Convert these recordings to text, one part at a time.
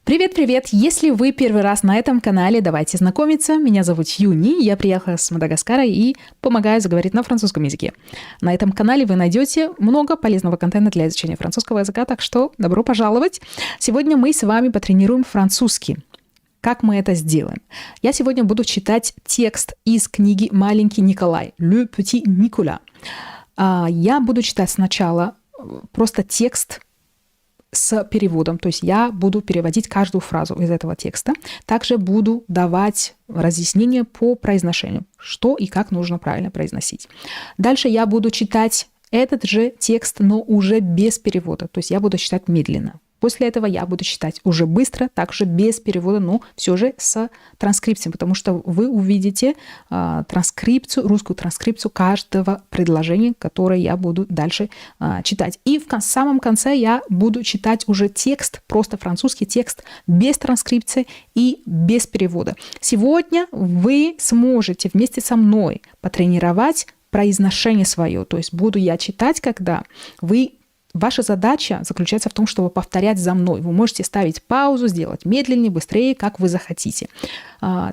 Привет-привет! Если вы первый раз на этом канале, давайте знакомиться. Меня зовут Юни, я приехала с Мадагаскара и помогаю заговорить на французском языке. На этом канале вы найдете много полезного контента для изучения французского языка, так что добро пожаловать! Сегодня мы с вами потренируем французский. Как мы это сделаем? Я сегодня буду читать текст из книги «Маленький Николай» «Le Petit Nicolas». Я буду читать сначала просто текст с переводом, то есть я буду переводить каждую фразу из этого текста. Также буду давать разъяснения по произношению, что и как нужно правильно произносить. Дальше я буду читать этот же текст, но уже без перевода, то есть я буду читать медленно. После этого я буду читать уже быстро, также без перевода, но все же с транскрипцией, потому что вы увидите транскрипцию, русскую транскрипцию каждого предложения, которое я буду дальше читать. И в самом конце я буду читать уже текст, просто французский текст, без транскрипции и без перевода. Сегодня вы сможете вместе со мной потренировать произношение свое, то есть буду я читать, когда Ваша задача заключается в том, чтобы повторять за мной. Вы можете ставить паузу, сделать медленнее, быстрее, как вы захотите.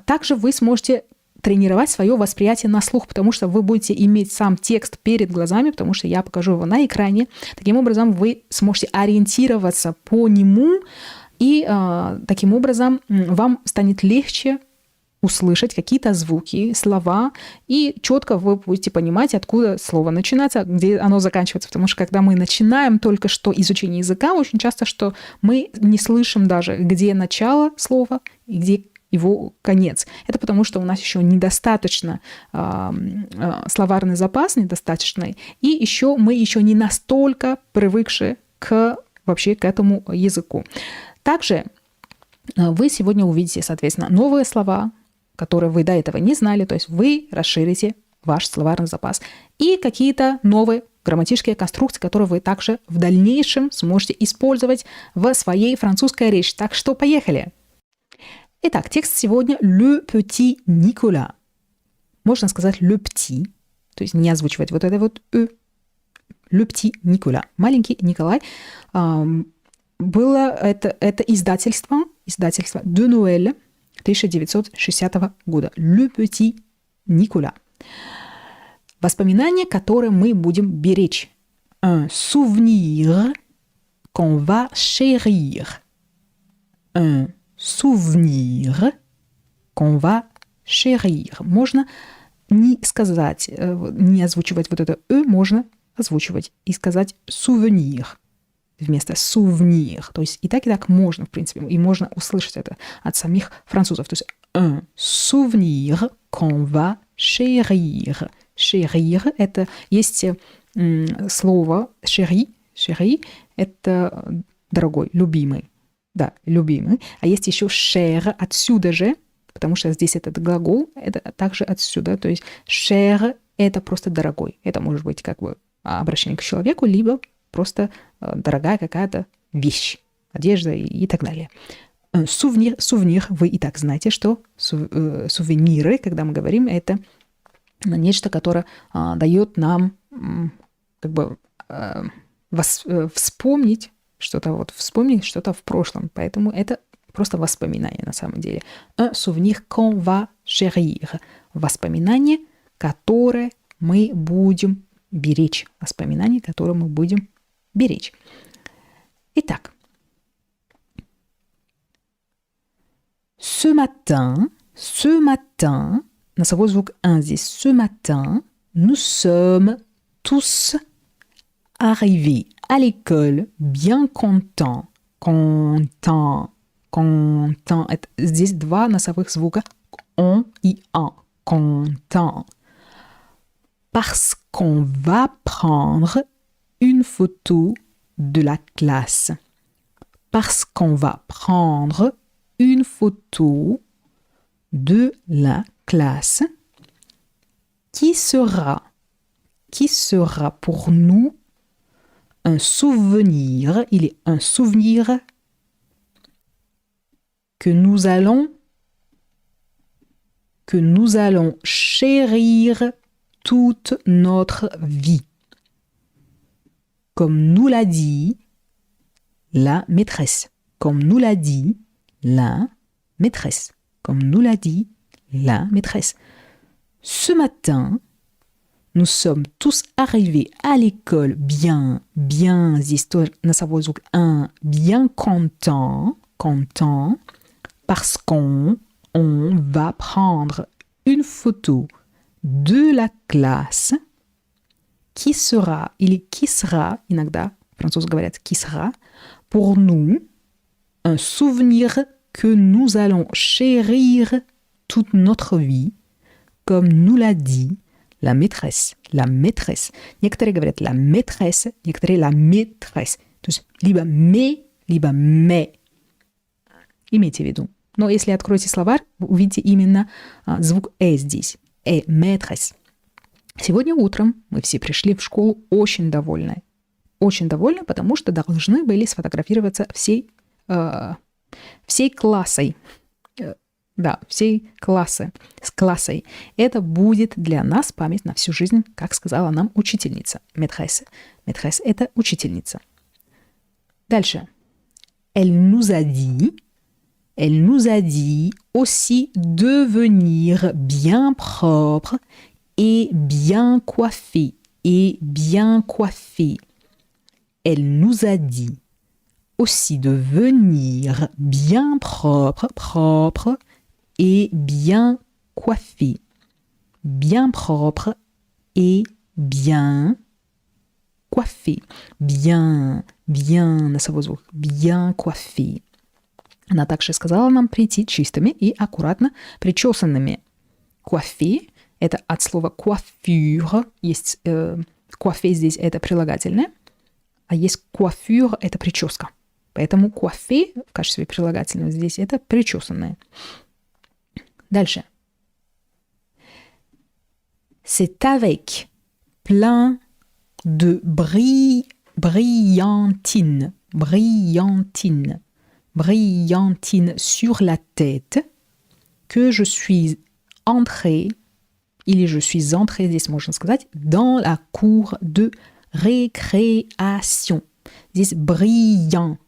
Также вы сможете тренировать свое восприятие на слух, потому что вы будете иметь сам текст перед глазами, потому что я покажу его на экране. Таким образом, вы сможете ориентироваться по нему, и таким образом вам станет легче услышать какие-то звуки, слова, и четко вы будете понимать, откуда слово начинается, где оно заканчивается. Потому что когда мы начинаем только что изучение языка, очень часто, что мы не слышим даже, где начало слова и где его конец. Это потому, что у нас еще недостаточно словарный запас, недостаточный, и еще мы еще не настолько привыкшие вообще к этому языку. Также вы сегодня увидите, соответственно, новые слова, которые вы до этого не знали, то есть вы расширите ваш словарный запас. И какие-то новые грамматические конструкции, которые вы также в дальнейшем сможете использовать в своей французской речи. Так что поехали! Итак, текст сегодня «Le Petit Nicolas». Можно сказать «le petit», то есть не озвучивать вот это вот «e». «Le Petit Nicolas». Маленький Николай. Было это издательство de Noël 1960 года. Le Petit Nicolas. Воспоминания, которые мы будем беречь. Un souvenir qu'on va chérir. Un souvenir qu'on va chérir. Можно не сказать, не озвучивать вот это «э», можно озвучивать и сказать «souvenir». Вместо souvenir. То есть и так можно, в принципе, и можно услышать это от самих французов. То есть un souvenir qu'on va chérir. Chérir – это есть слово chéri. Chéri – это дорогой, любимый. Да, любимый. А есть еще cher, отсюда же, потому что здесь этот глагол, это также отсюда. То есть cher – это просто дорогой. Это может быть как бы обращение к человеку, либо просто дорогая какая-то вещь, одежда и так далее. Сувенир, вы и так знаете, что сувениры, когда мы говорим, это нечто, которое дает нам как бы вспомнить что-то в прошлом. Поэтому это просто воспоминание на самом деле. Un souvenir qu'on va chérir. Воспоминание, которое мы будем беречь. Воспоминание, которое мы будем беречь. Итак. Ce matin, носовой звук «un» здесь. Ce matin, nous sommes tous arrivés à l'école bien contents. Content. Здесь два носовых звука «on» и «un». Content. Parce qu'on va prendre une photo de la classe. Parce qu'on va prendre une photo de la classe qui sera pour nous un souvenir. Il est un souvenir que nous allons chérir toute notre vie. Comme nous l'a dit la maîtresse. Comme nous l'a dit la maîtresse. Comme nous l'a dit la maîtresse. Ce matin, nous sommes tous arrivés à l'école bien, здесь тоже носовой звук bien content, parce qu'on va prendre une photo de la classe qui sera, или qui sera, иногда французы говорят qui sera, pour nous, un souvenir que nous allons chérir toute notre vie, comme nous l'a dit la maîtresse. Некоторые говорят la maîtresse, некоторые la maîtresse. То есть либо «mais». Имейте в виду. Но если откроете словарь, вы увидите именно звук здесь. Maîtresse. Сегодня утром мы все пришли в школу очень довольны. Очень довольны, потому что должны были сфотографироваться всей классой. Да, всей классы, с классой. Это будет для нас память на всю жизнь, как сказала нам учительница. Maîtresse. Maîtresse – это учительница. Дальше. Elle nous a dit aussi de venir bien propre et bien coiffé. Elle nous a dit aussi de venir bien propre et bien coiffé. Bien propre et bien coiffé. Bien носовой звук. Bien coiffé. Она также сказала нам прийти чистыми и аккуратно причесанными. Coiffé – это от слова coiffure. Есть coiffé здесь – это прилагательное, а есть coiffure – это прическа. Поэтому coiffé в качестве прилагательного здесь – это причесанное. Дальше. C'est avec plein de brillantine sur la tête que je suis entrée, или je suis entrée, здесь можно сказать, dans la cour de récréation. Здесь бриллиантин.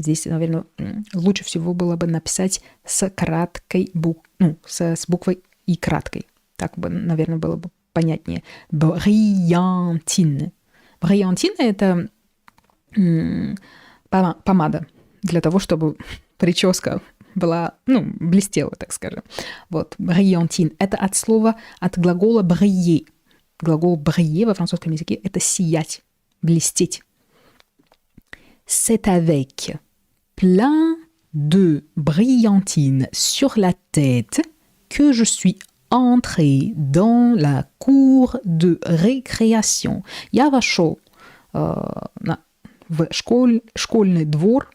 Здесь, наверное, лучше всего было бы написать с краткой с буквой и краткой. Так бы, наверное, было бы понятнее. Бриллиантин. Бриллиантин – это помада для того, чтобы прическа была, блестела, так скажем. Вот, бриллиантин – это от глагола briller. Глагол briller во французском языке – это сиять, блестеть. C'est avec plein de brillantine sur la tête que je suis entrée dans la cour de récréation. Я вошел в школьный двор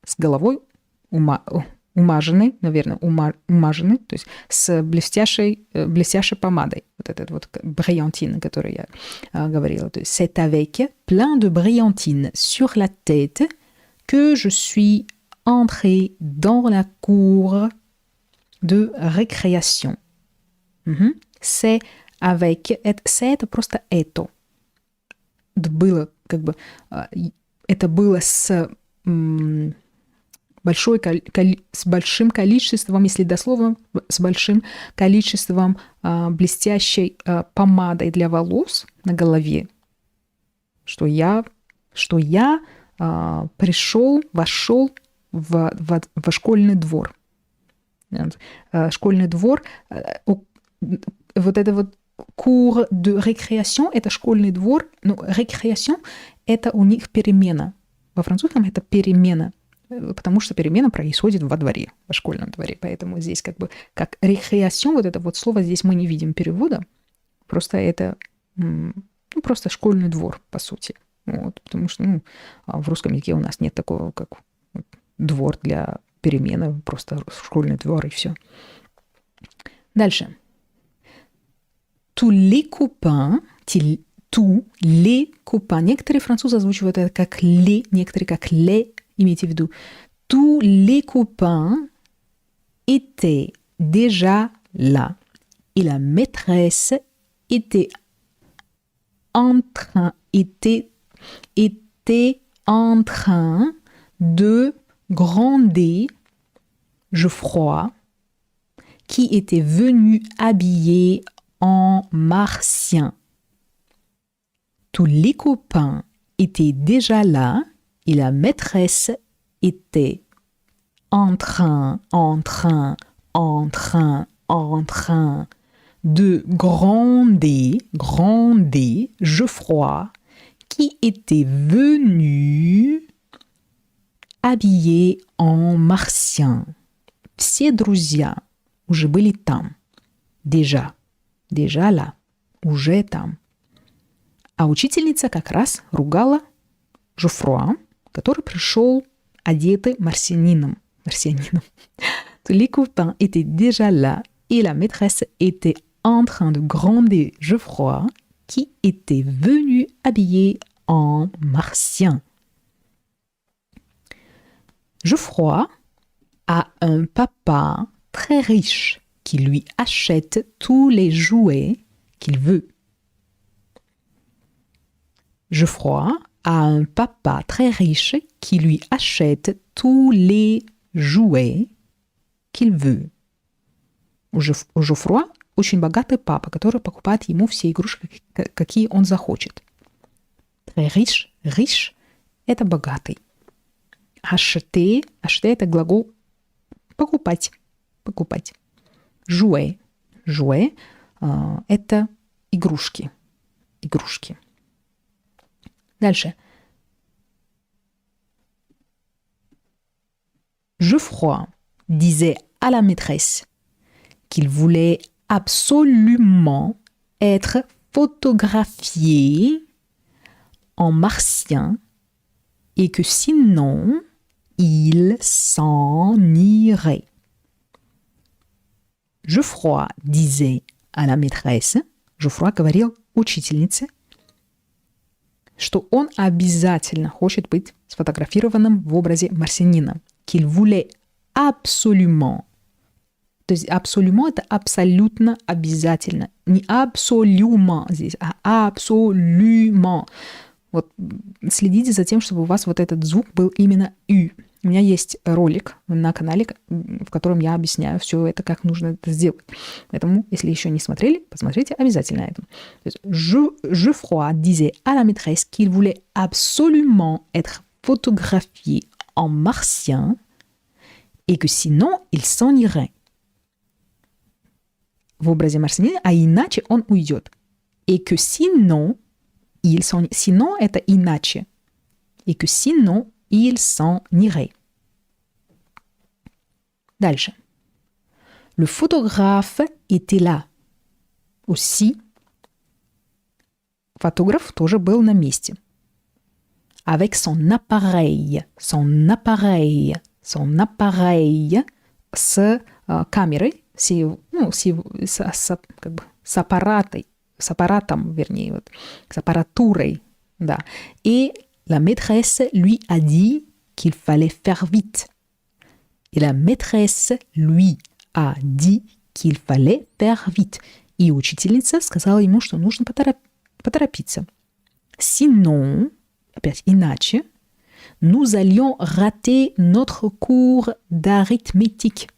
с головой умаженной, наверное, умаженной, то есть с блестящей помадой. Вот этот вот бриллиантин, о которой я говорила. То есть c'est avec plein de brillantine sur la tête que je suis entrée dans la cour de récréation. C'est avec... C'est это просто это. Было это было с большим количеством, если дословно, с большим количеством блестящей помадой для волос на голове, что я вошел в школьный двор. Школьный двор, вот это вот cour de récréation, это школьный двор, но récréation – это у них перемена. Во французском это перемена, потому что перемена происходит во дворе, во школьном дворе. Поэтому здесь как récréation, вот это вот слово, здесь мы не видим перевода, просто это просто школьный двор, по сути. Вот, потому что в русском языке у нас нет такого, как двор для перемены, просто школьный двор и все. Дальше. Tous les copains, некоторые французы озвучивают это как les, некоторые как les, имейте в виду. Tous les copains étaient déjà là. Et la maîtresse était en train de grondait Geoffroy, qui était venu habillé en martien. Tous les copains étaient déjà là et la maîtresse était en train de gronder Geoffroy, qui était venu habillé en martien. Все друзья уже были там. Déjà là. Уже там. А учительница как раз ругала Жофруа, который пришел одетый марсианином. Tous les copains étaient déjà là et la maîtresse était en train de gronder Geoffroy, qui était venu habillé en martien. Geoffroy a un papa très riche qui lui achète tous les jouets qu'il veut. Geoffroy a un papa très riche qui lui achète tous les jouets qu'il veut. У Жофруа очень богатый папа, который покупает ему все игрушки, какие он захочет. Très riche – это богатый. Acheter – это глагол покупать. Jouet – это игрушки. Дальше. Geoffroy disait à la maîtresse qu'il voulait absolument être photographié en martien et que sinon, il s'en irait. Geoffroy disait à la maîtresse, Geoffroy говорил учительнице, что он обязательно хочет быть сфотографированным в образе марсианина. Qu'il voulait absolument. То есть absolument – это абсолютно обязательно. Не absolument здесь, а absolument. Вот следите за тем, чтобы у вас вот этот звук был именно «ю». У меня есть ролик на канале, в котором я объясняю все это, как нужно это сделать. Поэтому, если еще не смотрели, посмотрите обязательно это. Geoffroy disait à la maîtresse qu'il voulait absolument être photographié en martien et que sinon, il s'en irait. В образе марсианина, а иначе он уйдет. Et que sinon, il s'en... Sinon, это иначе. Et que sinon, il s'en irait. Дальше. Le photographe était là. Aussi, фотограф тоже был на месте. Avec son appareil, с камерой, с аппаратом, вернее, вот, с аппаратурой, да. Et la maîtresse lui a dit qu'il fallait faire vite. Et la maîtresse lui a dit qu'il fallait faire vite. И учительница сказала ему, что нужно поторопиться. Sinon, опять иначе, nous allions rater notre cours d'arithmétique.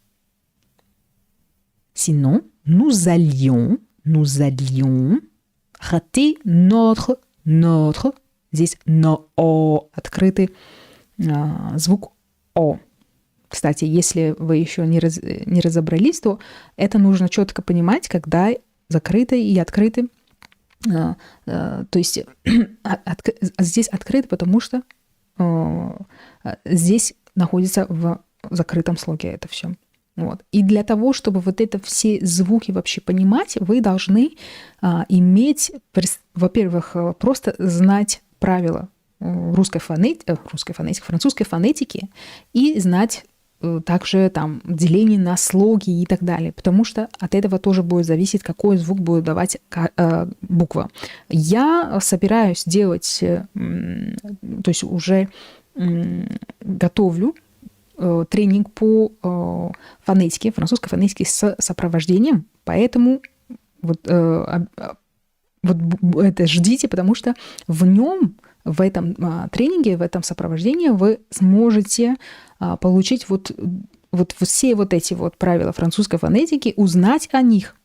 Sinon, nous allions rater notre, здесь но о, открытый звук о. Кстати, если вы еще не разобрались, то это нужно четко понимать, когда закрытый и открытый. То есть здесь открыто, потому что здесь находится в закрытом слоге это все. Вот. И для того, чтобы вот это все звуки вообще понимать, вы должны иметь, во-первых, просто знать правила французской фонетики и знать также там деление на слоги и так далее, потому что от этого тоже будет зависеть, какой звук будет давать буква. Я собираюсь делать, то есть уже готовлю тренинг по фонетике, французской фонетике с сопровождением, поэтому вот это ждите, потому что в нем в этом тренинге, в этом сопровождении вы сможете получить вот все вот эти вот правила французской фонетики, узнать о них.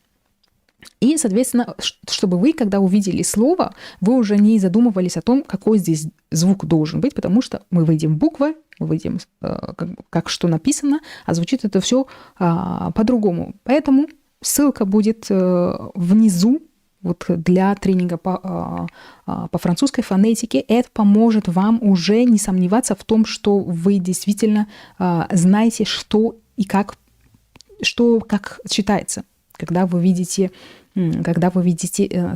И, соответственно, чтобы вы, когда увидели слово, вы уже не задумывались о том, какой здесь звук должен быть, потому что мы видим буквы, мы видим, как что написано, а звучит это все по-другому. Поэтому ссылка будет внизу вот для тренинга по французской фонетике. Это поможет вам уже не сомневаться в том, что вы действительно знаете, что и как читается, когда вы видите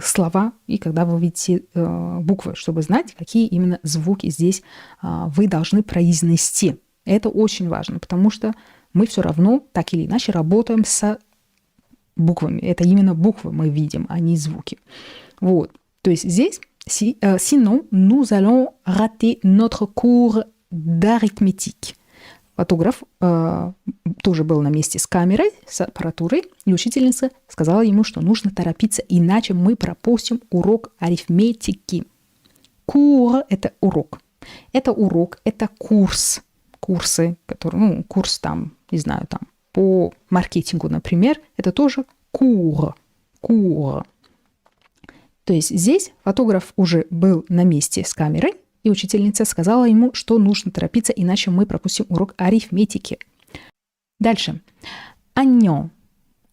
слова и когда вы видите буквы, чтобы знать, какие именно звуки здесь вы должны произнести. Это очень важно, потому что мы все равно так или иначе работаем с буквами. Это именно буквы мы видим, а не звуки. Вот. То есть здесь, sinon, nous allons rater notre cours d'arithmétique. Фотограф тоже был на месте с камерой, с аппаратурой, и учительница сказала ему, что нужно торопиться, иначе мы пропустим урок арифметики. Кур – это урок. Это урок, это курс. Курсы, которые, курс там, не знаю, там, по маркетингу, например, это тоже кур. Кур. То есть здесь фотограф уже был на месте с камерой, и учительница сказала ему, что нужно торопиться, иначе мы пропустим урок арифметики. Дальше. Аньон.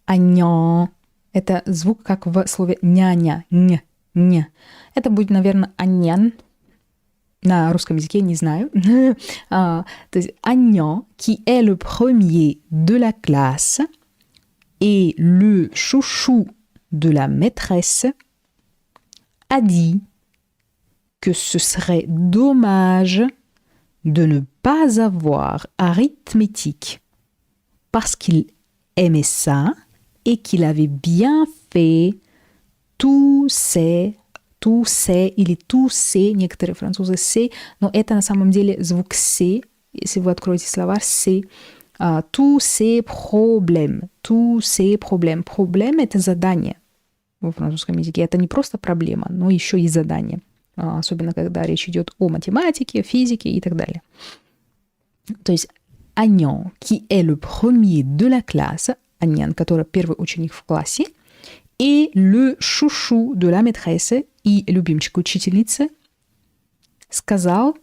Аньон. Это звук, как в слове няня. Ня. Это будет, наверное, аньян. На русском языке не знаю. То есть Agnan, qui est le premier de la classe et le chouchou de la maîtresse, a dit que ce serait dommage de ne pas avoir arithmétique parce qu'il aimait ça et qu'il avait bien fait tous ces, или tous ces, некоторые французы «c'est», но это на самом деле звук «c'est», если вы откроете словарь «c'est», tous ces problèmes, Проблем – это задание во французском языке. Это не просто проблема, но еще и задание. Особенно, когда речь идет о математике, физике и так далее. То есть Agnan, qui est le premier de la classe, Agnan, который первый ученик в классе, et le chouchou de la maîtresse, и любимчик учительницы, сказал,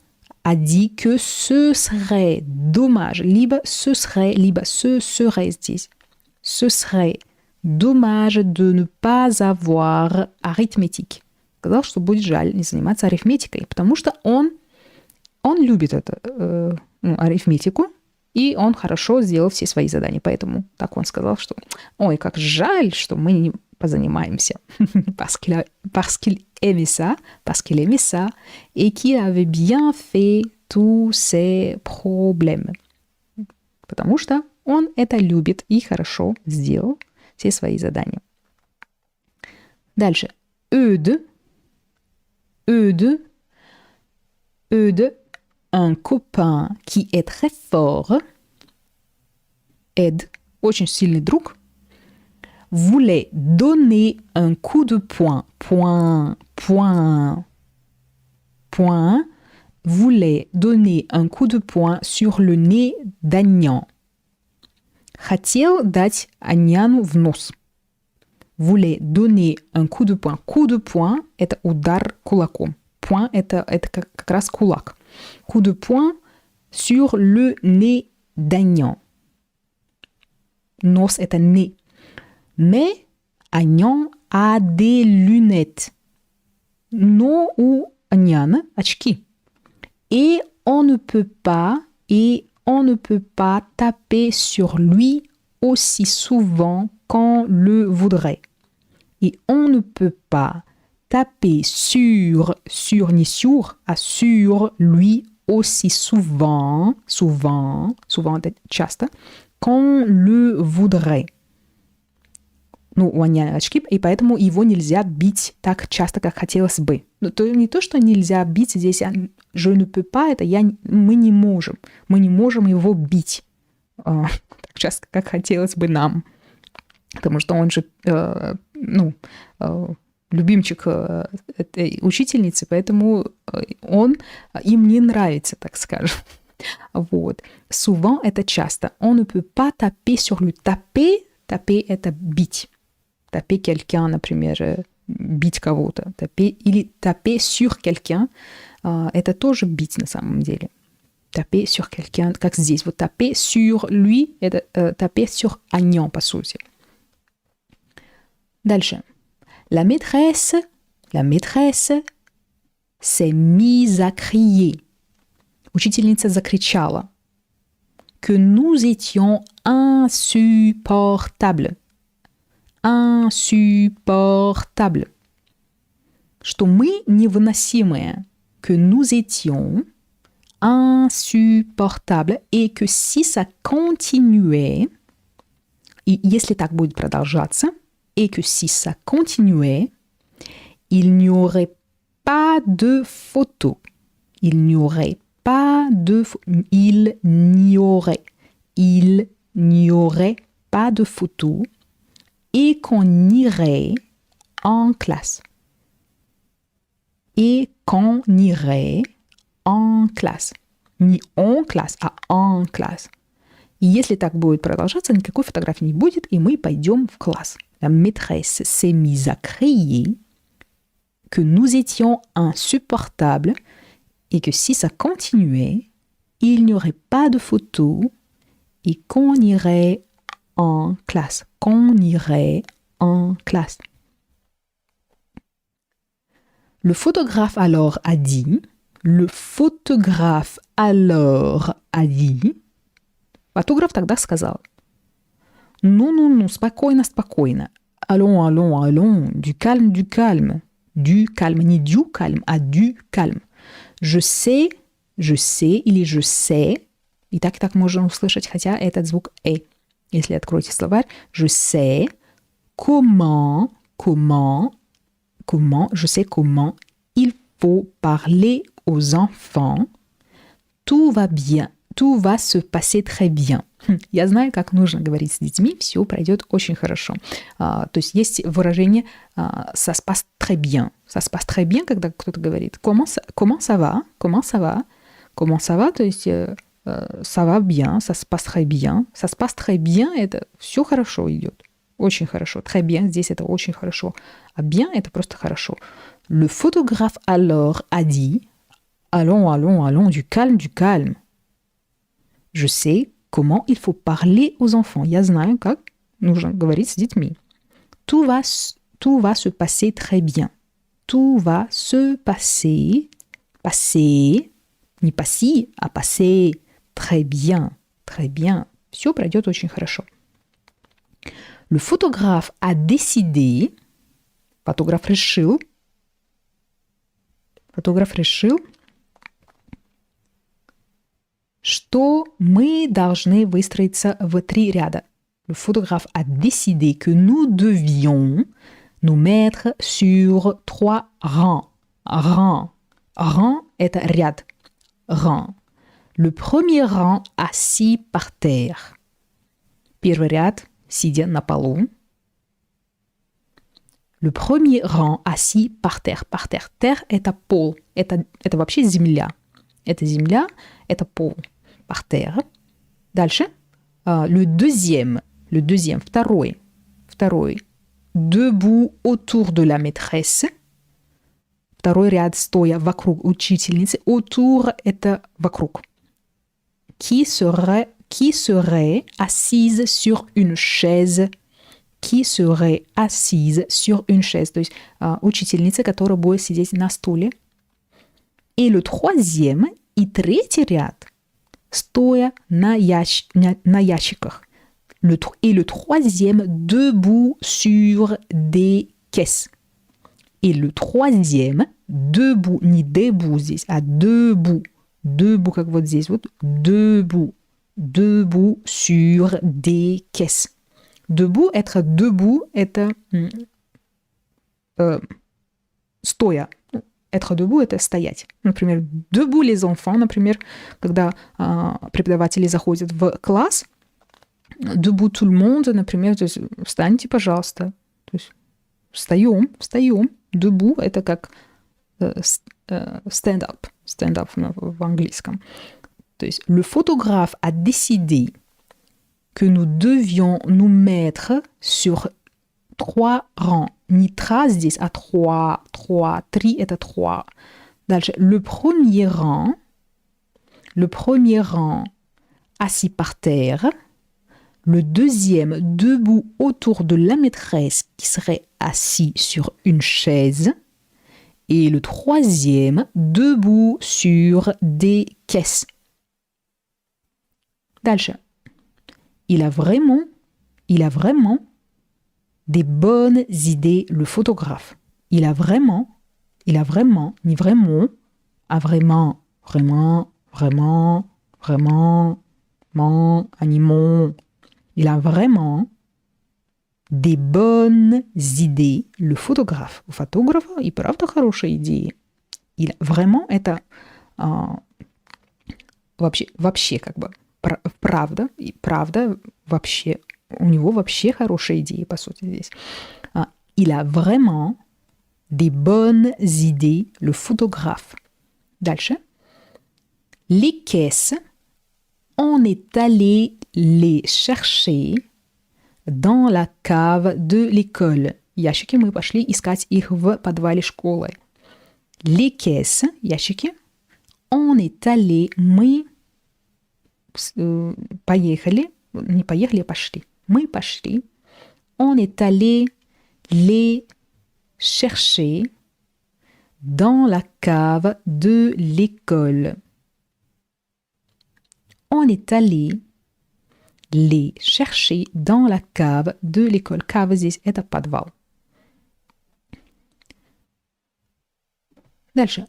a dit que ce serait dommage, либо ce serait здесь. Ce serait dommage de ne pas avoir arithmétique. Сказал, что будет жаль не заниматься арифметикой, потому что он любит арифметику, и он хорошо сделал все свои задания. Поэтому так он сказал, что ой, как жаль, что мы не позанимаемся. Parce qu'il aimait ça, et qu'il avait bien fait tous ces problèmes. Потому что он это любит и хорошо сделал все свои задания. Дальше. Eudes, un copain qui est très fort, Ed, очень сильный друг, voulait donner un coup de poing, voulait donner un coup de poing sur le nez d'Agnan. Хотел дать Агняну в нос. Voulait donner un coup de poing. Coup de poing – это удар кулаком. Point – это как раз кулак. Coup de poing sur le nez d'Agnan. Нос – это nez. Mais Agnan a des lunettes. Но у Агняна очки. Et on ne peut pas taper sur lui aussi souvent qu'on le voudrait. Et on ne peut pas taper sur lui aussi souvent, это часто, qu'on le voudrait. Ну, у Агняна очки, и поэтому его нельзя бить так часто, как хотелось бы. Но то не то, что нельзя бить здесь, je ne peux pas, это мы не можем. Мы не можем его бить так часто, как хотелось бы нам. Потому что он же, любимчик этой учительницы, поэтому им не нравится, так скажем. Вот. Souvent — это часто. On ne peut pas taper sur lui. Taper — это бить. Taper quelqu'un, например, бить кого-то. Taper, или taper sur quelqu'un — это тоже бить на самом деле. Taper sur quelqu'un, как здесь. Вот taper sur lui — это taper sur agnon, по сути. Дальше. La maîtresse s'est mise à crier. Учительница закричала. Que nous étions insupportables. Insupportables. Что мы невыносимые. Que nous étions insupportables. Et que si ça continuait, и если так будет продолжаться, et que si ça continuait, il n'y aurait pas de photo. Il n'y aurait pas de pas de photo et qu'on irait en classe. Et qu'on irait en classe. Не en classe, а en classe. И если так будет продолжаться, никакой фотографии не будет, и мы пойдем в класс. La maîtresse s'est mise à crier que nous étions insupportables et que si ça continuait, il n'y aurait pas de photo et qu'on irait en classe. Qu'on irait en classe. Le photographe alors a dit, фотограф тогда сказал, ну, спокойно. Allons, du calme. Du calme, не du calme, а du calme. Je sais, или je sais. И так можно услышать, хотя этот звук «э». Если откроете словарь, je sais comment il faut parler aux enfants. Tout va bien, tout va se passer très bien. Я знаю, как нужно говорить с детьми, все пройдет очень хорошо. То есть есть выражение ça se passe très bien. Ça se passe très bien, когда кто-то говорит comment ça va, то есть ça va bien, ça se passe très bien. Ça se passe très bien, это все хорошо идет. Очень хорошо. Très bien, здесь это очень хорошо. А bien, это просто хорошо. Le photographe alors a dit allons, du calme. Je sais comment il faut parler aux enfants. Я знаю, как нужно говорить с детьми. Tout va se passer très bien. Tout va se passer, не passer, а passer, très bien. Все пройдет очень хорошо. Le photographe a décidé, фотограф решил, что мы должны выстроиться в 3 ряда. Le photographe a décidé que nous devions nous mettre sur 3 rangs. Rang – это ряд. Rang. Le premier rang assis par terre. Первый ряд, сидя на полу. Le premier rang assis par terre. Terre – это пол. Это вообще земля. Это земля, это пол. Par terre. Дальше. Le deuxième, второй. Debout autour de la maîtresse. Второй ряд, стоя вокруг учительницы. Autour – это вокруг. Qui serait assise sur une chaise. То есть учительница, которая будет сидеть на стуле. Et le troisième, и третий ряд, стоя на ящиках. Et le troisième, debout sur des caisses. Et le troisième, debout, не debout здесь, а debout. Debout, как вот здесь, вот, debout sur des caisses. Debout, être debout, это стоя. Être debout – это стоять. Например, debout les enfants, например, когда преподаватели заходят в класс, debout tout le monde, например, то есть встаньте, пожалуйста. То есть встаем, Debout – это как stand-up в английском. То есть le photographe a décidé que nous devions nous mettre sur 3 rangs. Не тра здесь, а 3. 3 – это 3. Дальше. Le premier rang assis par terre. Le deuxième debout autour de la maîtresse qui serait assis sur une chaise. Et le troisième debout sur des caisses. Dальше. Il a vraiment des bonnes idées, le photographe. Il a vraiment, ni vraiment, a vraiment, animon. Il a vraiment des bonnes idées, le photographe. У фотографа и правда хорошие идеи. Il vraiment это вообще как бы правда и правда вообще у него вообще хорошие идеи по сути здесь. Il a vraiment des bonnes idées, le photographe. Дальше. Les caisses, on est allé les chercher dans la cave de l'école. Ящики мы пошли искать их в подвале школы. Les caisses, ящики. On est allé, мы поехали, не поехали, а пошли. Мы пошли. On est allé les chercher dans la cave de l'école. On est allé les chercher dans la cave de l'école. Cave здесь это подвал. Дальше.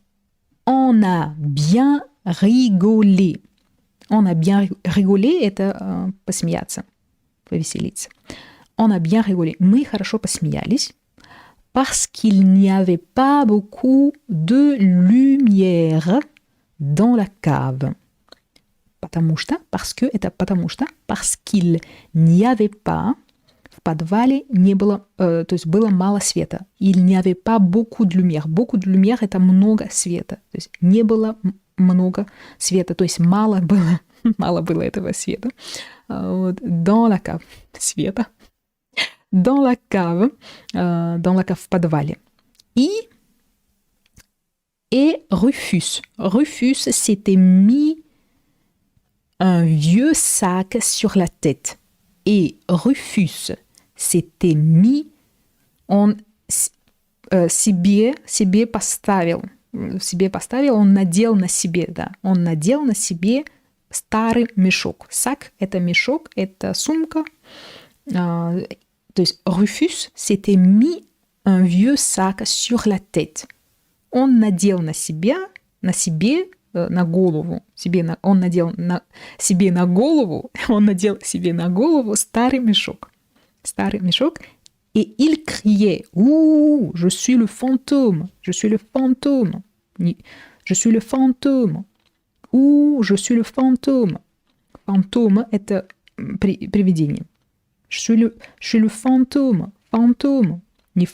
On a bien rigolé. On a bien rigolé это посмеяться, повеселиться. On a bien rigolé. Мы хорошо посмеялись. Parce qu'il n'y avait pas beaucoup de lumière dans la cave. Потому что parce qu'il n'y avait pas, в подвале не было, то есть было мало света. Il n'y avait pas beaucoup de lumière. Beaucoup de lumière – это много света. То есть не было много света, то есть мало было этого света. Вот. Dans la cave. Света. Dans la cave в подвале. Et Rufus. Rufus s'était mis un vieux sac sur la tête. Et Rufus s'était mis, он себе поставил, он надел на себе, да, он надел на себе старый мешок. Сак – это мешок, это сумка. То есть Rufus s'était mis un vieux sac sur la tête. Он надел на себе, на голову, он надел себе на голову старый мешок. Et il criait: «Ouh, je suis le fantôme! Je suis le fantôme! Je suis le fantôme! Ouh, je suis le fantôme!» Фантом – это привидение. Je suis le fantôme. Fantôme. Не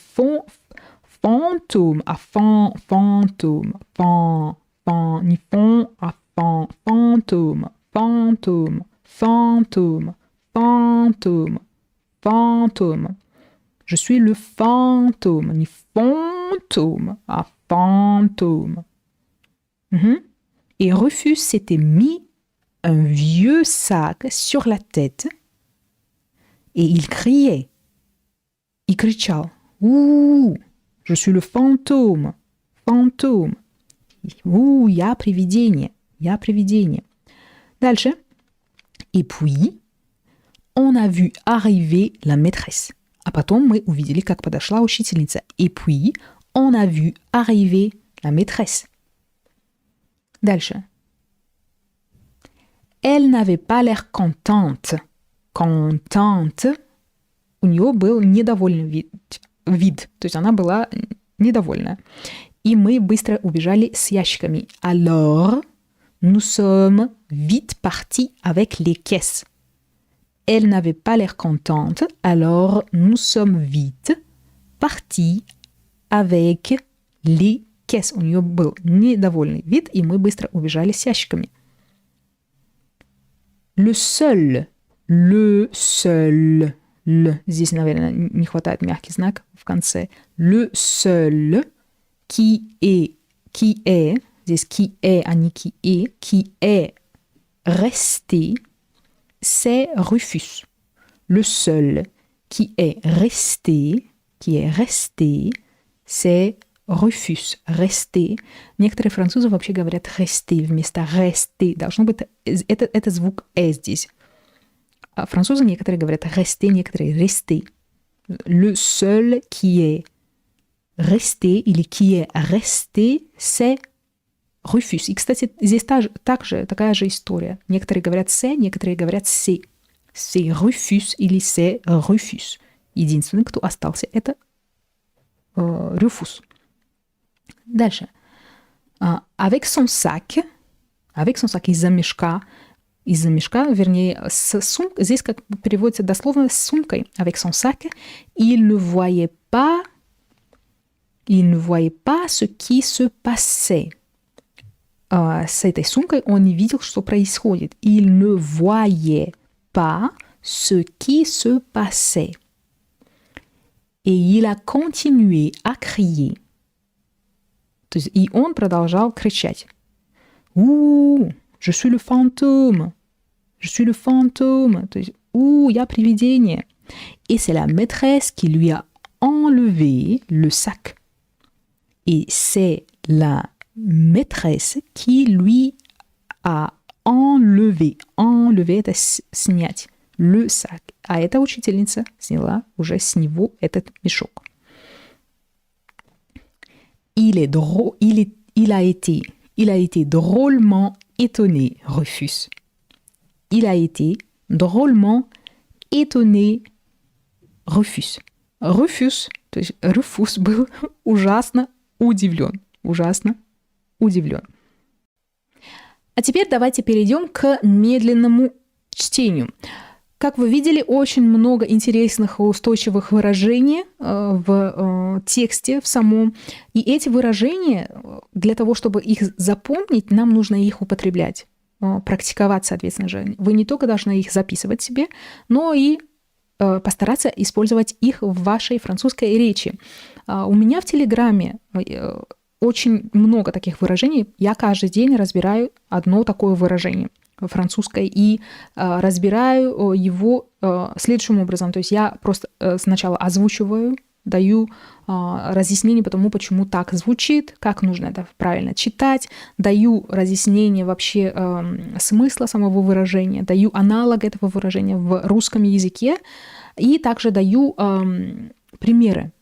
fantôme, а fantôme. Ni fond à fantôme. Je suis le fantôme. Ni fantôme à fantôme. Et Rufus s'était mis un vieux sac sur la tête et il criait. Il кричал: «Ouh, je suis le fantôme. Fantôme. Я привидение. Дальше. Et puis, on a vu arriver la maîtresse. А потом мы увидели, как подошла учительница. Et puis, on a vu arriver la maîtresse. Дальше. Elle n'avait pas l'air contente. Contente. У нее был недовольный вид. То есть она была недовольна. И мы быстро убежали с ящиками. Alors, nous sommes vite partis avec les caisses. Elle n'avait pas l'air contente, alors nous sommes vite partis avec les caisses. У нее был недовольный вид, и мы быстро убежали с ящиками. Le seul. Здесь, наверное, не хватает мягкий знак в конце. Le seul qui est, здесь qui est, а не qui est resté, c'est Rufus. Le seul qui est resté, c'est Rufus. Resté. Некоторые французы вообще говорят resté вместо resté. Должно быть, это звук «э» здесь. А французы некоторые говорят resté, некоторые resté. Le seul qui est resté или qui est resté, c'est Rufus. И, кстати, здесь такая же история. Некоторые говорят «c'est», некоторые говорят «c'est». C'est Rufus или c'est Rufus. Единственный, кто остался, это Rufus. Дальше. Avec son sac, из-за мешка, вернее, с сумкой, здесь как переводится дословно с сумкой. Avec son sac, il ne voyait pas ce qui se passait. С этой сумкой он не видел, что происходит. Il ne voyait pas ce qui se passait. Et il a continué à crier. То есть, и он продолжал кричать. «Ouh, je suis le fantôme! Je suis le fantôme!» То есть, «Ouh, я привидение!» Et c'est la maîtresse qui lui a enlevé le sac. Et c'est la maîtresse qui lui a enlevé. Enlevé – это снять. Le sac. А эта учительница сняла уже с него этот мешок. Il a été drôlement étonné, Rufus. Il a été drôlement étonné, Rufus. То есть Rufus был ужасно удивлен. А теперь давайте перейдем к медленному чтению. Как вы видели, очень много интересных и устойчивых выражений в тексте в самом. И эти выражения, для того, чтобы их запомнить, нам нужно их употреблять, практиковать, соответственно же. Вы не только должны их записывать себе, но и постараться использовать их в вашей французской речи. У меня в Телеграме очень много таких выражений. Я каждый день разбираю одно такое выражение французское и разбираю его следующим образом. То есть я просто сначала озвучиваю, даю разъяснение по тому, почему так звучит, как нужно это правильно читать, даю разъяснение вообще смысла самого выражения, даю аналог этого выражения в русском языке и также даю примеры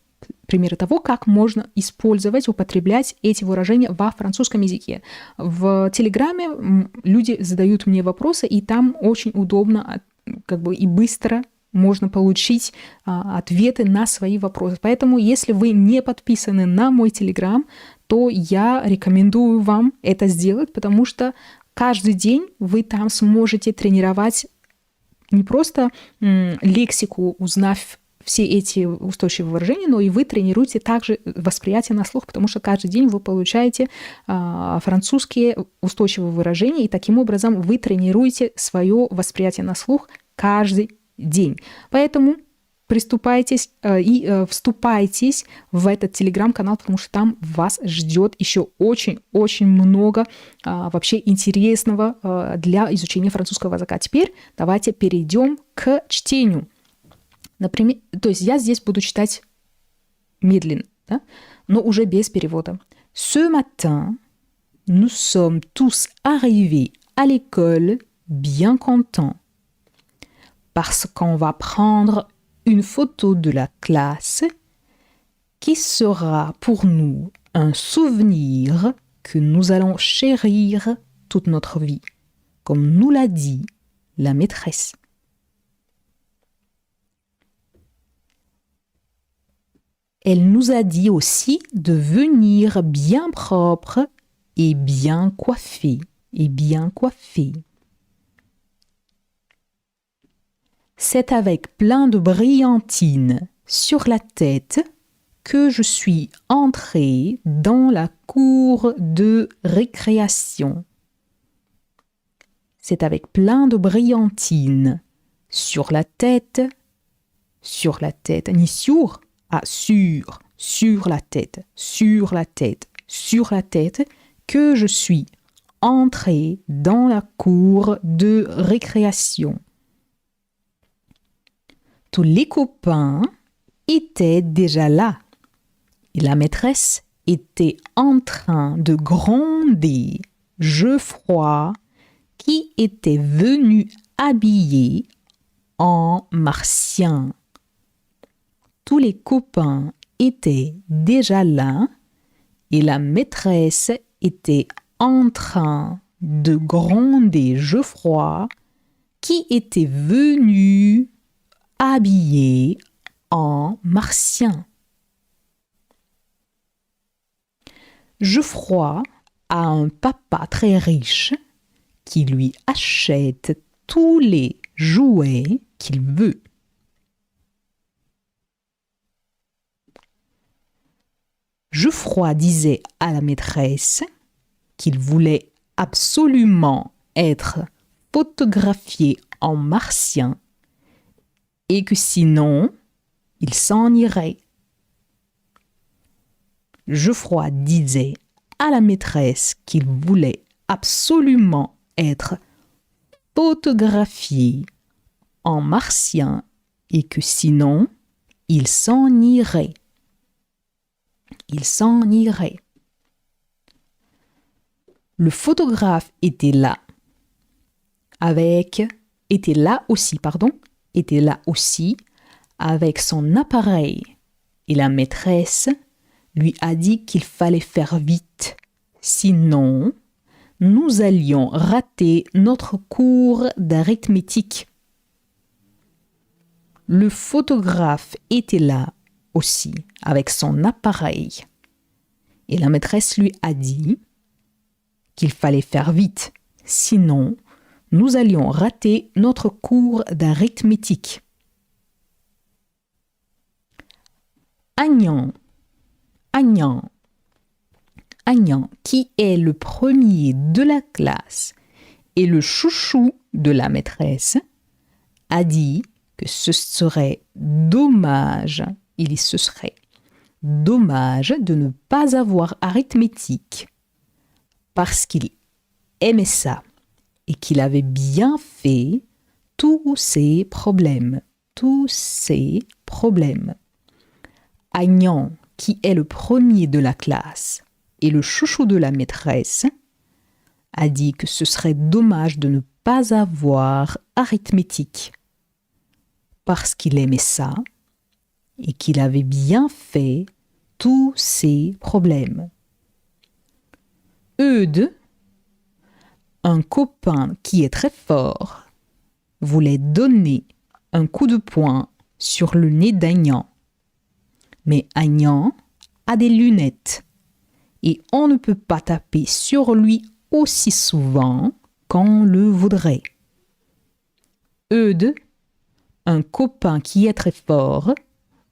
того, как можно использовать, употреблять эти выражения во французском языке. В Телеграме люди задают мне вопросы, и там очень удобно и быстро можно получить ответы на свои вопросы. Поэтому, если вы не подписаны на мой Телеграм, то я рекомендую вам это сделать, потому что каждый день вы там сможете тренировать не просто лексику, узнав все эти устойчивые выражения, но и вы тренируете также восприятие на слух, потому что каждый день вы получаете французские устойчивые выражения, и таким образом вы тренируете свое восприятие на слух каждый день. Поэтому приступайтесь и вступайтесь в этот телеграм-канал, потому что там вас ждет еще очень-очень много вообще интересного для изучения французского языка. Теперь давайте перейдем к чтению. Например, то есть я здесь буду читать медленно, да? Но уже без перевода. Ce matin, nous sommes tous arrivés à l'école bien contents parce qu'on va prendre une photo de la classe qui sera pour nous un souvenir que nous allons chérir toute notre vie, comme nous l'a dit la maîtresse. Elle nous a dit aussi de venir bien propre et bien coiffé. C'est avec plein de brillantines sur la tête que je suis entrée dans la cour de récréation. C'est avec plein de brillantines. Sur la tête, ni sur, sur la tête, que je suis entrée dans la cour de récréation. Tous les copains étaient déjà là et la maîtresse était en train de gronder Geoffroy qui était venu habillé en martien. Tous les copains étaient déjà là et la maîtresse était en train de gronder Geoffroy qui était venu habillé en martien. Geoffroy a un papa très riche qui lui achète tous les jouets qu'il veut. Geoffroy disait à la maîtresse qu'il voulait absolument être photographié en martien et que sinon, il s'en irait. Geoffroy disait à la maîtresse qu'il voulait absolument être photographié en martien et que sinon, il s'en irait. Il s'en irait. Le photographe était là aussi avec son appareil et la maîtresse lui a dit qu'il fallait faire vite, sinon nous allions rater notre cours d'arithmétique. Le photographe était là aussi avec son appareil et la maîtresse lui a dit qu'il fallait faire vite, sinon nous allions rater notre cours d'arithmétique. Agnan, qui est le premier de la classe et le chouchou de la maîtresse, a dit que ce serait dommage de ne pas avoir arithmétique parce qu'il aimait ça et qu'il avait bien fait tous ses problèmes. Agnan, qui est le premier de la classe et le chouchou de la maîtresse, a dit que ce serait dommage de ne pas avoir arithmétique parce qu'il aimait ça et qu'il avait bien fait tous ses problèmes. Eudes, un copain qui est très fort, voulait donner un coup de poing sur le nez d'Agnan. Mais Agnan a des lunettes et on ne peut pas taper sur lui aussi souvent qu'on le voudrait. Eudes, un copain qui est très fort,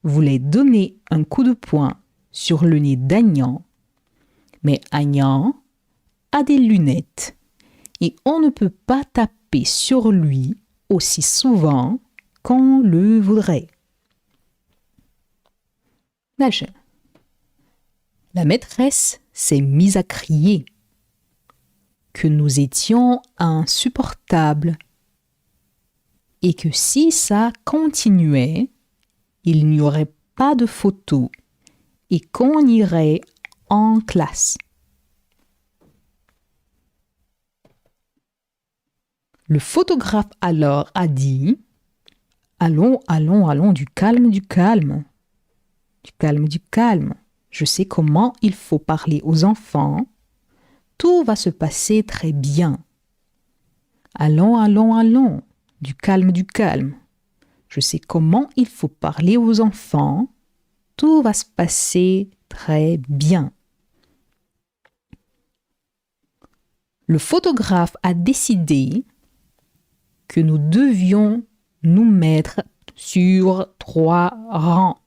voulait donner un coup de poing sur le nez d'Agnan. Mais Agnan a des lunettes et on ne peut pas taper sur lui aussi souvent qu'on le voudrait. La maîtresse s'est mise à crier que nous étions insupportables et que si ça continuait, il n'y aurait pas de photo et qu'on irait en classe. Le photographe alors a dit « Allons, du calme. Je sais comment il faut parler aux enfants. Tout va se passer très bien. Allons, du calme. Je sais comment il faut parler aux enfants. Tout va se passer très bien. » Le photographe a décidé que nous devions nous mettre sur 3 rangs.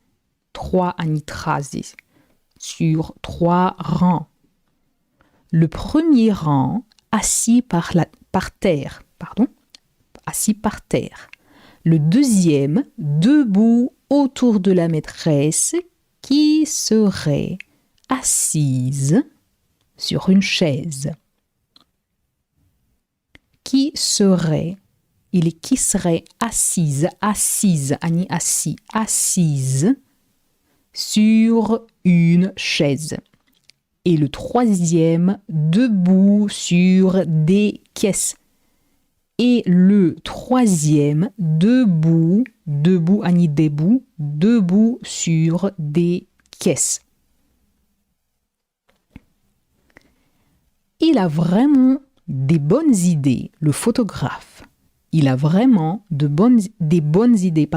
trois anitra здесь. Sur 3 rangs. Le premier rang assis par terre. Assis par terre. Le deuxième debout autour de la maîtresse qui serait assise sur une chaise. Qui serait assise, ani assis, assise sur une chaise. Et le troisième debout sur des caisses. Et le troisième debout, ani debout, debout sur des caisses. Il a vraiment des bonnes idées, le photographe. Il a vraiment des bonnes idées,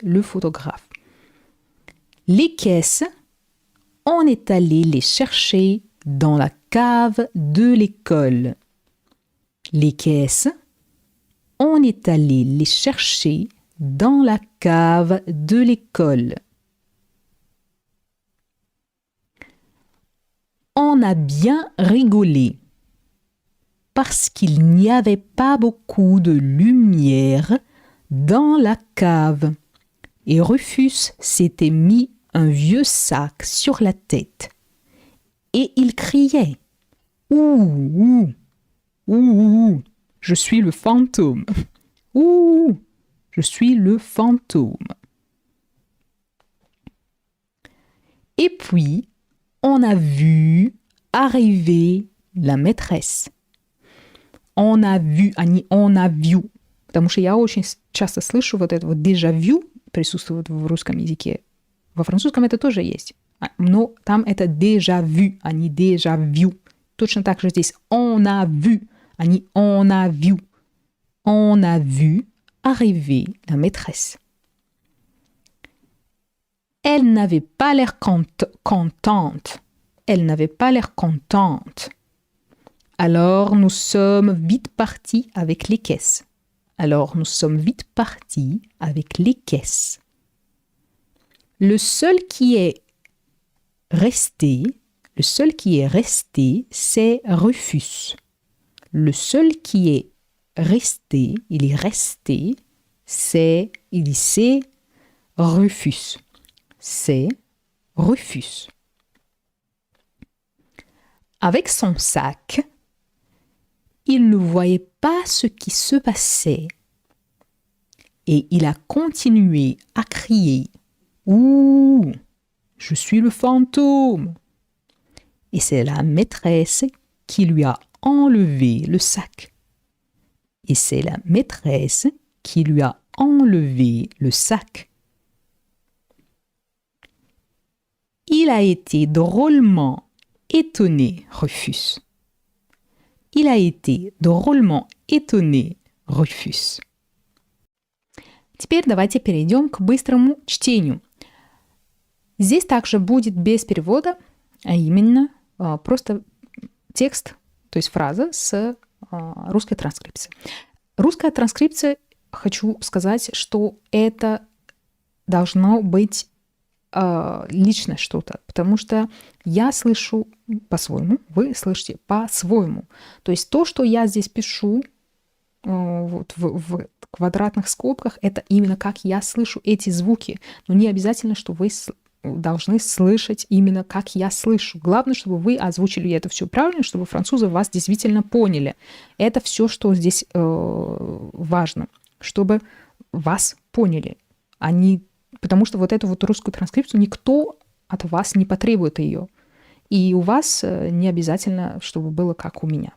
le photographe. Les caisses, on est allé les chercher dans la cave de l'école. Les caisses, on est allé les chercher dans la cave de l'école. On a bien rigolé parce qu'il n'y avait pas beaucoup de lumière dans la cave et Rufus s'était mis un vieux sac sur la tête et il criait « Ouh, ouh, ouh, je suis le fantôme. Ouh, je suis le fantôme. » Et puis, on a vu arriver la maîtresse. On a vu, потому что я очень часто слышу вот это вот déjà vu присутствует в русском языке. Во французском это тоже есть, но там это déjà vu, а не déjà vu. Точно так же здесь on a vu, а не on a vu. On a vu arriver la maîtresse. Elle n'avait pas l'air contente. Elle n'avait pas l'air contente. Alors, nous sommes vite partis avec les caisses. Le seul qui est resté, c'est Rufus. Le seul qui est resté, c'est Rufus. C'est Rufus. Avec son sac, il ne voyait pas ce qui se passait et il a continué à crier « Ouh, je suis le fantôme !» Et c'est la maîtresse qui lui a enlevé le sac. Il a été drôlement étonné, Rufus. Теперь давайте перейдем к быстрому чтению. Здесь также будет без перевода, а именно просто текст, то есть фраза с русской транскрипцией. Русская транскрипция, хочу сказать, что это должно быть личное что-то, потому что я слышу по-своему, вы слышите по-своему. То есть то, что я здесь пишу вот в квадратных скобках, это именно как я слышу эти звуки. Но не обязательно, что вы должны слышать именно как я слышу. Главное, чтобы вы озвучили это все правильно, чтобы французы вас действительно поняли. Это все, что здесь важно, чтобы вас поняли. Потому что вот эту вот русскую транскрипцию никто от вас не потребует ее. И у вас не обязательно, чтобы было как у меня.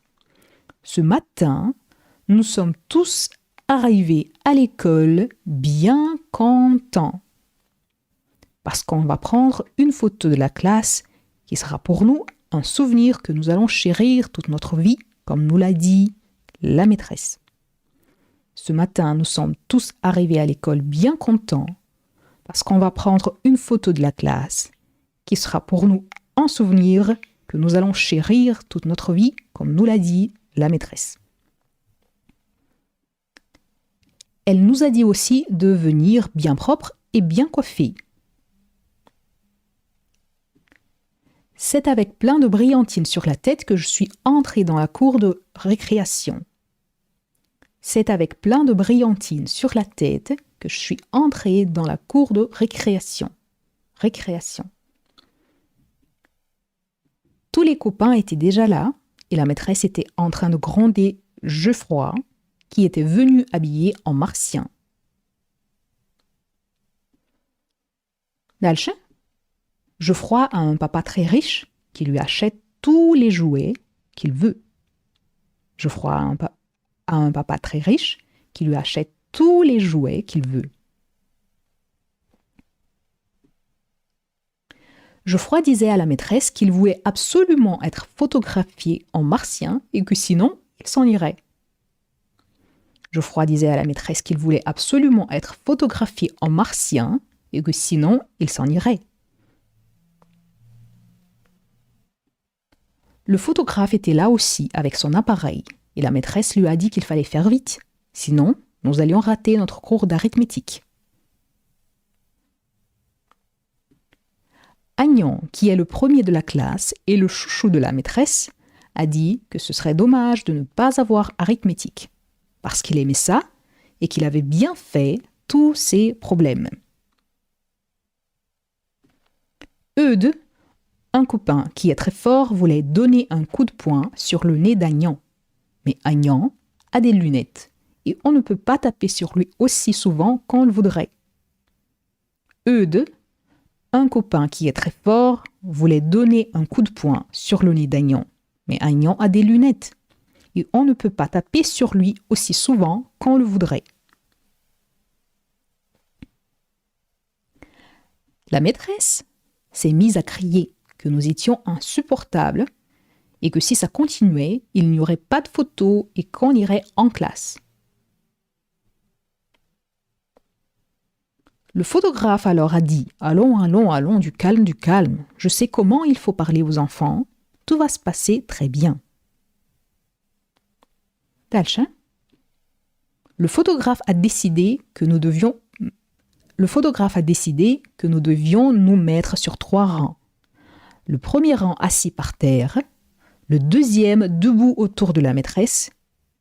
Ce matin, nous sommes tous arrivés à l'école bien contents. Parce qu'on va prendre une photo de la classe qui sera pour nous un souvenir que nous allons chérir toute notre vie, comme nous l'a dit la maîtresse. Ce matin, nous sommes tous arrivés à l'école bien contents. Parce qu'on va prendre une photo de la classe qui sera pour nous un souvenir que nous allons chérir toute notre vie, comme nous l'a dit la maîtresse. Elle nous a dit aussi de venir bien propre et bien coiffé. C'est avec plein de brillantines sur la tête que je suis entrée dans la cour de récréation. C'est avec plein de brillantines sur la tête que je suis entrée dans la cour de récréation. Récréation. Tous les copains étaient déjà là et la maîtresse était en train de gronder Geoffroy, qui était venu habillé en martien. Dальше. Geoffroy a un papa très riche qui lui achète tous les jouets qu'il veut. Geoffroy a un papa très riche qui lui achète tous les jouets qu'il veut. Geoffroy disait à la maîtresse qu'il voulait absolument être photographié en martien et que sinon, il s'en irait. Geoffroy disait à la maîtresse qu'il voulait absolument être photographié en martien et que sinon, il s'en irait. Le photographe était là aussi avec son appareil et la maîtresse lui a dit qu'il fallait faire vite, sinon nous allions rater notre cours d'arithmétique. Agnan, qui est le premier de la classe et le chouchou de la maîtresse, a dit que ce serait dommage de ne pas avoir arithmétique, parce qu'il aimait ça et qu'il avait bien fait tous ses problèmes. Eudes, un copain qui est très fort, voulait donner un coup de poing sur le nez d'Agnan. Mais Agnan a des lunettes et on ne peut pas taper sur lui aussi souvent qu'on le voudrait. Eudes, un copain qui est très fort, voulait donner un coup de poing sur le nez d'Agnan. Mais Agnan a des lunettes et on ne peut pas taper sur lui aussi souvent qu'on le voudrait. La maîtresse s'est mise à crier que nous étions insupportables et que si ça continuait, il n'y aurait pas de photos et qu'on irait en classe. Le photographe alors a dit « Allons, allons, allons, du calme, du calme. Je sais comment il faut parler aux enfants. Tout va se passer très bien. » Dальше. Le photographe a décidé que nous devions nous mettre sur 3 rangs. Le premier rang assis par terre, le deuxième debout autour de la maîtresse,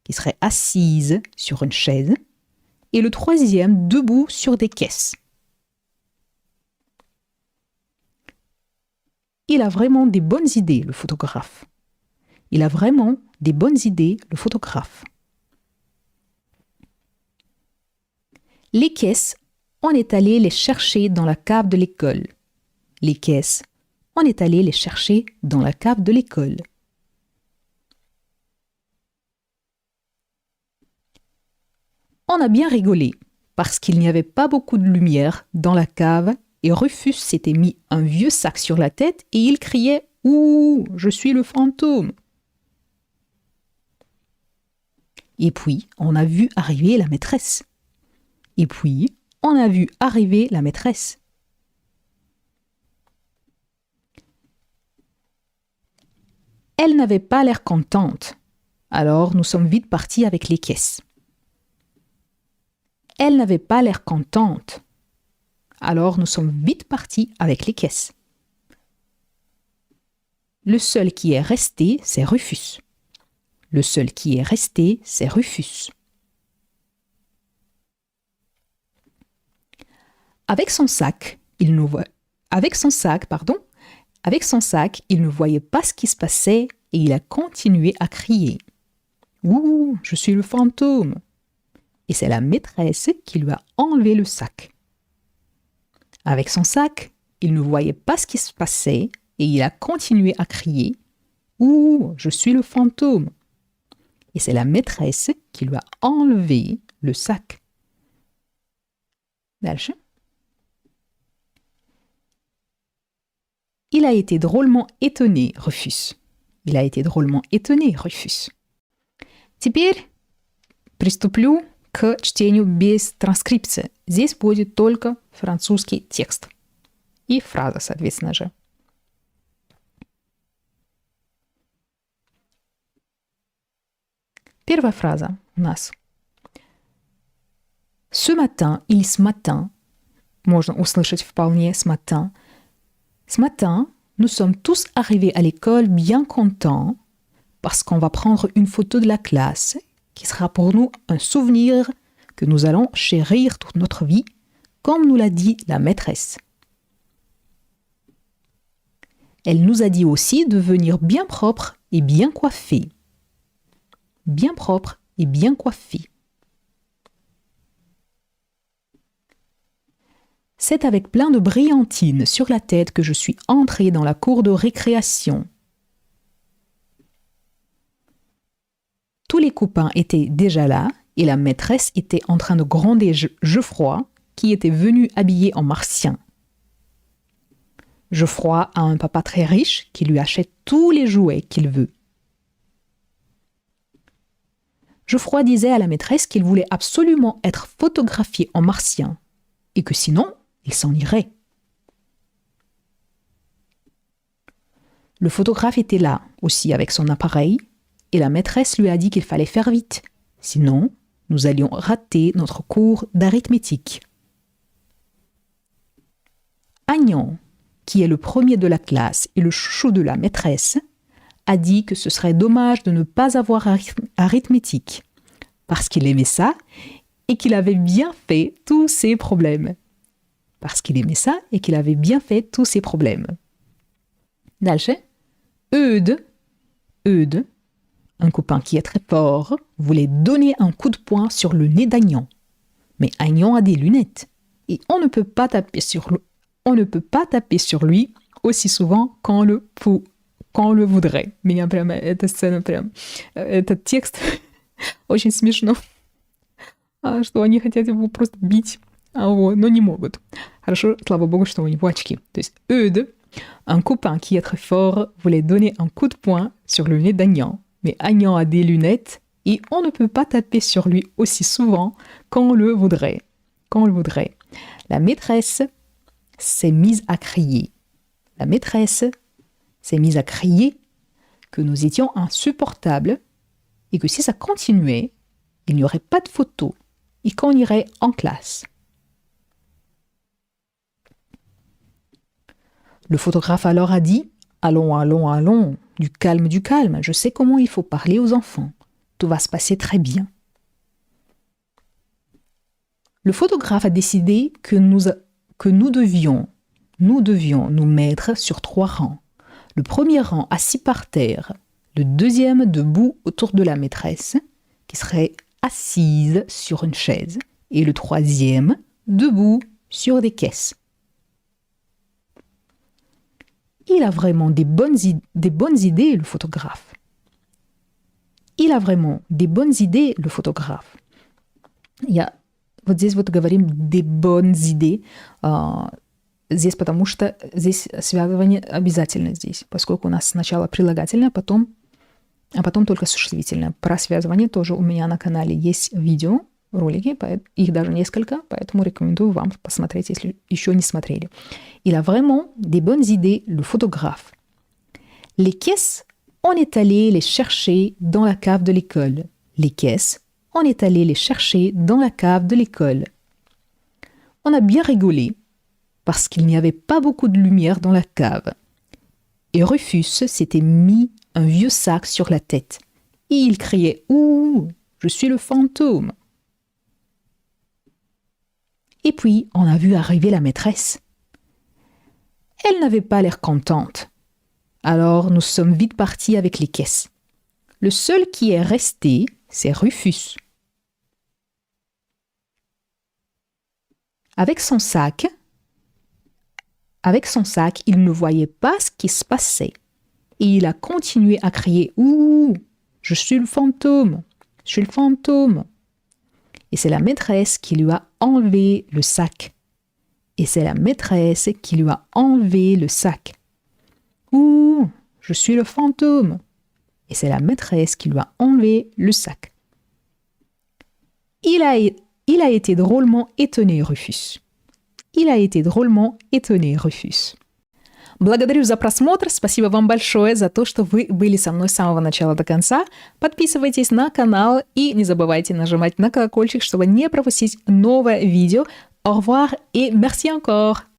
qui serait assise sur une chaise, et le troisième debout sur des caisses. Il a vraiment des bonnes idées, le photographe. Il a vraiment des bonnes idées, le photographe. Les caisses, on est allé les chercher dans la cave de l'école. Les caisses, on est allé les chercher dans la cave de l'école. On a bien rigolé, parce qu'il n'y avait pas beaucoup de lumière dans la cave et Rufus s'était mis un vieux sac sur la tête et il criait « Ouh, je suis le fantôme !» Et puis, on a vu arriver la maîtresse. Et puis, on a vu arriver la maîtresse. Elle n'avait pas l'air contente, alors nous sommes vite partis avec les caisses. Elle n'avait pas l'air contente, alors nous sommes vite partis avec les caisses. Le seul qui est resté, c'est Rufus. Le seul qui est resté, c'est Rufus. Avec son sac, il ne voyait pas ce qui se passait et il a continué à crier. « Ouh, je suis le fantôme !» Et c'est la maîtresse qui lui a enlevé le sac. Avec son sac, il ne voyait pas ce qui se passait et il a continué à crier « Ouh, je suis le fantôme !» Et c'est la maîtresse qui lui a enlevé le sac. Дальше. Il a été drôlement étonné, Rufus. Il a été drôlement étonné, Rufus. Теперь приступлю к чтению без транскрипции. Здесь будет только французский текст. И фраза, соответственно же. Первая фраза у нас. Ce matin, можно услышать вполне ce matin. Ce matin, nous sommes tous arrivés à l'école bien contents parce qu'on va prendre une photo de la classe qui sera pour nous un souvenir que nous allons chérir toute notre vie, comme nous l'a dit la maîtresse. Elle nous a dit aussi de venir bien propre et bien coiffé. Bien propre et bien coiffé. C'est avec plein de brillantines sur la tête que je suis entrée dans la cour de récréation. Tous les copains étaient déjà là et la maîtresse était en train de gronder Geoffroy qui était venu habillé en martien. Geoffroy a un papa très riche qui lui achète tous les jouets qu'il veut. Geoffroy disait à la maîtresse qu'il voulait absolument être photographié en martien et que sinon, il s'en irait. Le photographe était là aussi avec son appareil et la maîtresse lui a dit qu'il fallait faire vite, sinon nous allions rater notre cours d'arithmétique. Agnan, qui est le premier de la classe et le chouchou de la maîtresse, a dit que ce serait dommage de ne pas avoir arithmétique, parce qu'il aimait ça et qu'il avait bien fait tous ses problèmes. Parce qu'il aimait ça et qu'il avait bien fait tous ses problèmes. Dальше. Eudes, un copain qui est très fort, voulait donner un coup de poing sur le nez d'Agnan. Mais Agnan a des lunettes et on ne peut pas taper sur lui aussi souvent qu'on le voudrait. Меня прямо эта сцена прям, этот текст очень смешно, что они хотят его просто бить, но не могут. Хорошо, слава богу, что у него очки. То есть Eudes, un copain qui est très fort, voulait donner un coup de poing sur le nez d'Agnan. Mais Agnan a des lunettes et on ne peut pas taper sur lui aussi souvent qu'on le voudrait. La maîtresse s'est mise à crier. La maîtresse s'est mise à crier que nous étions insupportables et que si ça continuait, il n'y aurait pas de photo et qu'on irait en classe. Le photographe alors a dit « Allons, du calme, je sais comment il faut parler aux enfants. Tout va se passer très bien. » Le photographe a décidé que nous devions nous mettre sur 3 rangs. Le premier rang assis par terre, le deuxième debout autour de la maîtresse, qui serait assise sur une chaise, et le troisième debout sur des caisses. Il a vraiment des bonnes idées, le photographe. Я вот здесь вот говорим des bonnes idées, здесь потому что здесь связывание обязательно здесь, поскольку у нас сначала прилагательное, а потом только существительное. Про связывание тоже у меня на канале есть видео, ролики, их даже несколько, поэтому рекомендую вам посмотреть, если еще не смотрели. Il a vraiment des bonnes idées, le photographe. Les caisses, on est allé les chercher dans la cave de l'école. Les caisses, on est allé les chercher dans la cave de l'école. On a bien rigolé, parce qu'il n'y avait pas beaucoup de lumière dans la cave. Et Rufus s'était mis un vieux sac sur la tête. Et il criait « Ouh, je suis le fantôme !» Et puis, on a vu arriver la maîtresse. Elle n'avait pas l'air contente. Alors, nous sommes vite partis avec les caisses. Le seul qui est resté, c'est Rufus. Avec son sac, il ne voyait pas ce qui se passait. Et il a continué à crier « Ouh, je suis le fantôme, je suis le fantôme !» Et c'est la maîtresse qui lui a enlevé le sac. Ouh, je suis le fantôme. Et c'est la maîtresse qui lui a enlevé le sac. Il a été drôlement étonné, Rufus. Благодарю за просмотр, спасибо вам большое за то, что вы были со мной с самого начала до конца. Подписывайтесь на канал и не забывайте нажимать на колокольчик, чтобы не пропустить новое видео Au revoir et merci encore.